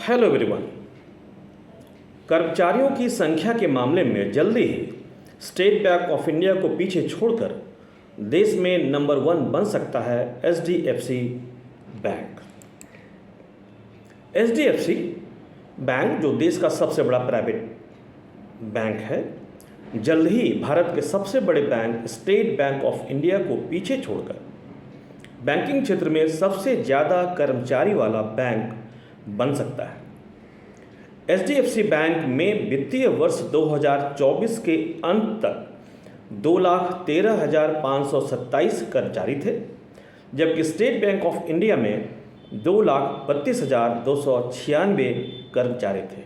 Hello everyone. कर्मचारियों की संख्या के मामले में जल्दी ही स्टेट बैंक ऑफ इंडिया को पीछे छोड़कर देश में नंबर 1 बन सकता है एचडीएफसी बैंक। एचडीएफसी बैंक जो देश का सबसे बड़ा प्राइवेट बैंक है, जल्द ही भारत के सबसे बड़े bank state bank of India को पीछे छोड़कर बैंकिंग क्षेत्र में सबसे ज़्यादा कर्मचारी वाला बैंक बन सकता है। एचडीएफसी बैंक में वित्तीय वर्ष 2024 के अंत तक 2,13,527 कर्मचारी थे, जबकि स्टेट बैंक ऑफ इंडिया में 2,32,296 कर्मचारी थे।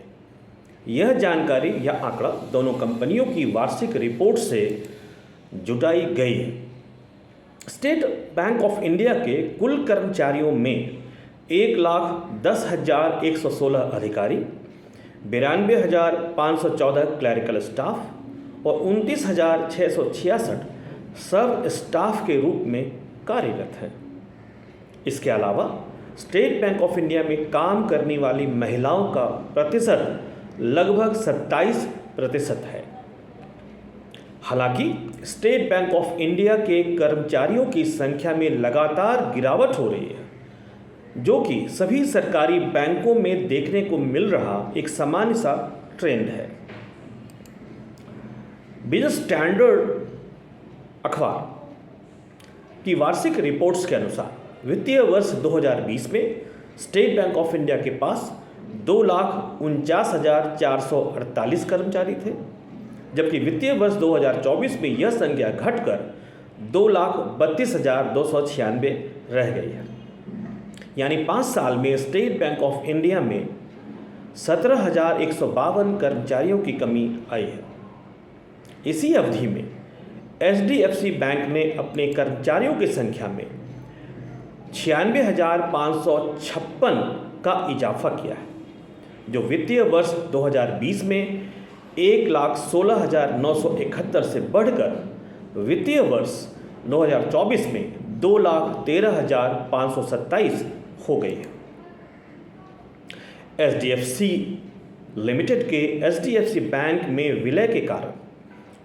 यह जानकारी या आंकड़ा दोनों कंपनियों की वार्षिक रिपोर्ट से जुटाई गई है। स्टेट बैंक ऑफ इंडिया के कुल कर्मचारियों में 1,10,116 अधिकारी, 92,514 क्लरिकल स्टाफ और 29,666 सब स्टाफ के रूप में कार्यरत हैं। इसके अलावा स्टेट बैंक ऑफ इंडिया में काम करने वाली महिलाओं का प्रतिशत लगभग 27% है। हालांकि स्टेट बैंक ऑफ इंडिया के कर्मचारियों की संख्या में लगातार गिरावट हो रही है, जो कि सभी सरकारी बैंकों में देखने को मिल रहा एक सामान्य सा ट्रेंड है। बिजनेस स्टैंडर्ड अखबार की वार्षिक रिपोर्ट्स के अनुसार वित्तीय वर्ष 2020 में स्टेट बैंक ऑफ इंडिया के पास 2,49,448 कर्मचारी थे, जबकि वित्तीय वर्ष 2024 में यह संख्या घटकर 2,32,296 रह गई है। यानी 5 साल में स्टेट बैंक ऑफ इंडिया में 17,152 कर्मचारियों की कमी आई है। इसी अवधि में एचडीएफसी बैंक ने अपने कर्मचारियों की संख्या में 96,556 का इजाफा किया है, जो वित्तीय वर्ष 2020 में 1,16,971 से बढ़कर वित्तीय वर्ष 2024 में 2,13,527 हो गई है। एचडीएफसी लिमिटेड के एचडीएफसी बैंक में विलय के कारण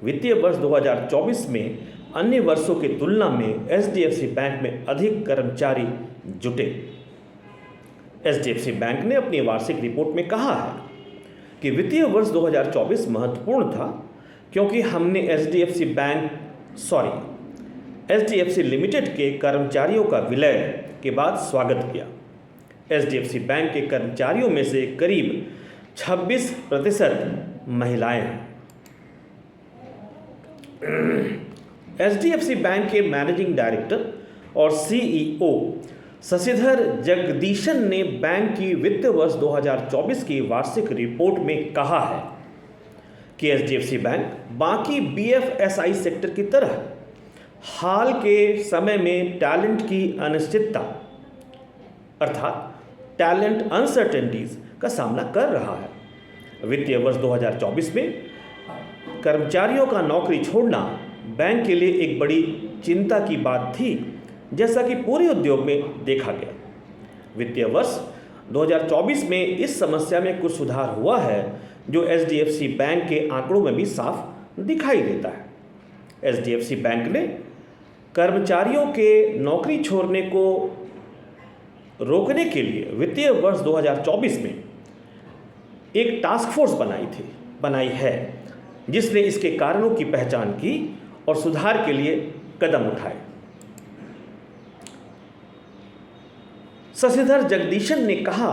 वित्तीय वर्ष 2024 में अन्य वर्षों की तुलना में एचडीएफसी बैंक में अधिक कर्मचारी जुटे। एचडीएफसी बैंक ने अपनी वार्षिक रिपोर्ट में कहा है कि वित्तीय वर्ष 2024 महत्वपूर्ण था क्योंकि हमने एचडीएफसी लिमिटेड के कर्मचारियों का विलय के बाद स्वागत किया। एचडीएफसी बैंक के कर्मचारियों में से करीब 26% महिलाएं हैं। एचडीएफसी बैंक के मैनेजिंग डायरेक्टर और सीईओ शशिधर जगदीशन ने बैंक की वित्त वर्ष 2024 की वार्षिक रिपोर्ट में कहा है कि एचडीएफसी बैंक बाकी बीएफएसआई सेक्टर की तरह हाल के समय में टैलेंट की अनिश्चितता अर्थात टैलेंट अनसर्टेनिटीज का सामना कर रहा है। वित्तीय वर्ष 2024 में कर्मचारियों का नौकरी छोड़ना बैंक के लिए एक बड़ी चिंता की बात थी, जैसा कि पूरे उद्योग में देखा गया। वित्तीय वर्ष 2024 में इस समस्या में कुछ सुधार हुआ है, जो एचडीएफसी बैंक के आंकड़ों में भी साफ दिखाई देता है। एचडीएफसी बैंक ने कर्मचारियों के नौकरी छोड़ने को रोकने के लिए वित्तीय वर्ष 2024 में एक टास्क फोर्स बनाई है, जिसने इसके कारणों की पहचान की और सुधार के लिए कदम उठाए। शशिधर जगदीशन ने कहा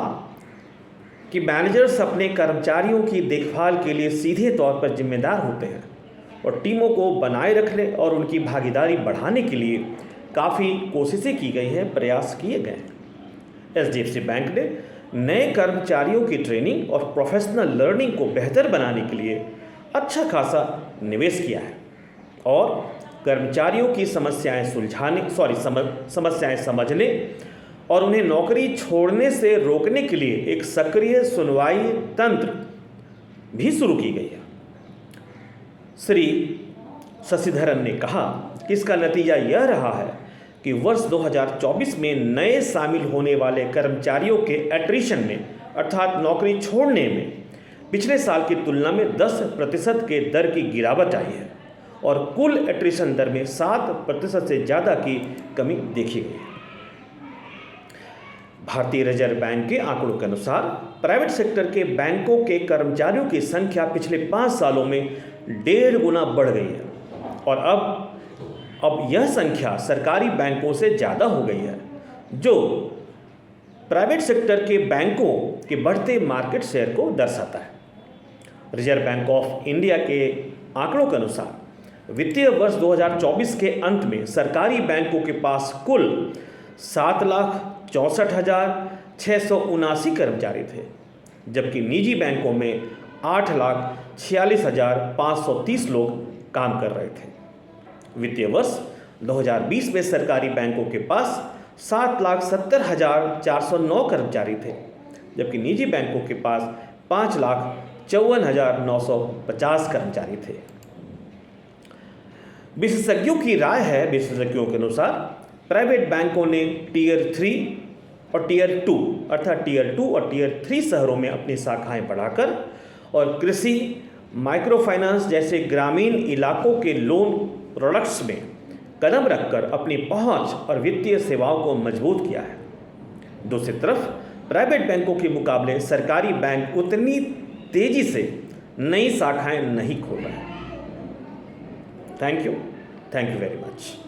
कि मैनेजर्स अपने कर्मचारियों की देखभाल के लिए सीधे तौर पर जिम्मेदार होते हैं और टीमों को बनाए रखने और उनकी भागीदारी बढ़ाने के लिए काफ़ी कोशिशें की गई हैं, प्रयास किए गए हैं। एचडीएफसी बैंक ने नए कर्मचारियों की ट्रेनिंग और प्रोफेशनल लर्निंग को बेहतर बनाने के लिए अच्छा खासा निवेश किया है और कर्मचारियों की समस्याएं समझने और उन्हें नौकरी छोड़ने से रोकने के लिए एक सक्रिय सुनवाई तंत्र भी शुरू की गई है। श्री शशिधरन ने कहा कि इसका नतीजा यह रहा है कि वर्ष 2024 में नए शामिल होने वाले कर्मचारियों के एट्रिशन में अर्थात नौकरी छोड़ने में पिछले साल की तुलना में 10% के दर की गिरावट आई है और कुल एट्रिशन दर में 7% से ज़्यादा की कमी देखी गई है। भारतीय रिजर्व बैंक के आंकड़ों के अनुसार प्राइवेट सेक्टर के बैंकों के कर्मचारियों की संख्या पिछले 5 सालों में 1.5 गुना बढ़ गई है और अब यह संख्या सरकारी बैंकों से ज़्यादा हो गई है, जो प्राइवेट सेक्टर के बैंकों के बढ़ते मार्केट शेयर को दर्शाता है। रिजर्व बैंक ऑफ इंडिया के आंकड़ों के अनुसार वित्तीय वर्ष 2024 के अंत में सरकारी बैंकों के पास कुल 7,64,679 कर्मचारी थे, जबकि निजी बैंकों में 8,46,530 लोग काम कर रहे थे। वित्तीय वर्ष 2020 में सरकारी बैंकों के पास 7,70,409 कर्मचारी थे, जबकि निजी बैंकों के पास 5,54,950 कर्मचारी थे। विशेषज्ञों की राय है, विशेषज्ञों के अनुसार प्राइवेट बैंकों ने टियर 3 और टियर 2 अर्थात टियर 2 और टियर 3 शहरों में अपनी शाखाएं बढ़ाकर और कृषि, माइक्रो फाइनेंस जैसे ग्रामीण इलाकों के लोन प्रोडक्ट्स में कदम रखकर अपनी पहुंच और वित्तीय सेवाओं को मजबूत किया है। दूसरी तरफ प्राइवेट बैंकों के मुकाबले सरकारी बैंक उतनी तेजी से नई शाखाएं नहीं खोल रहे हैं। Thank you very much.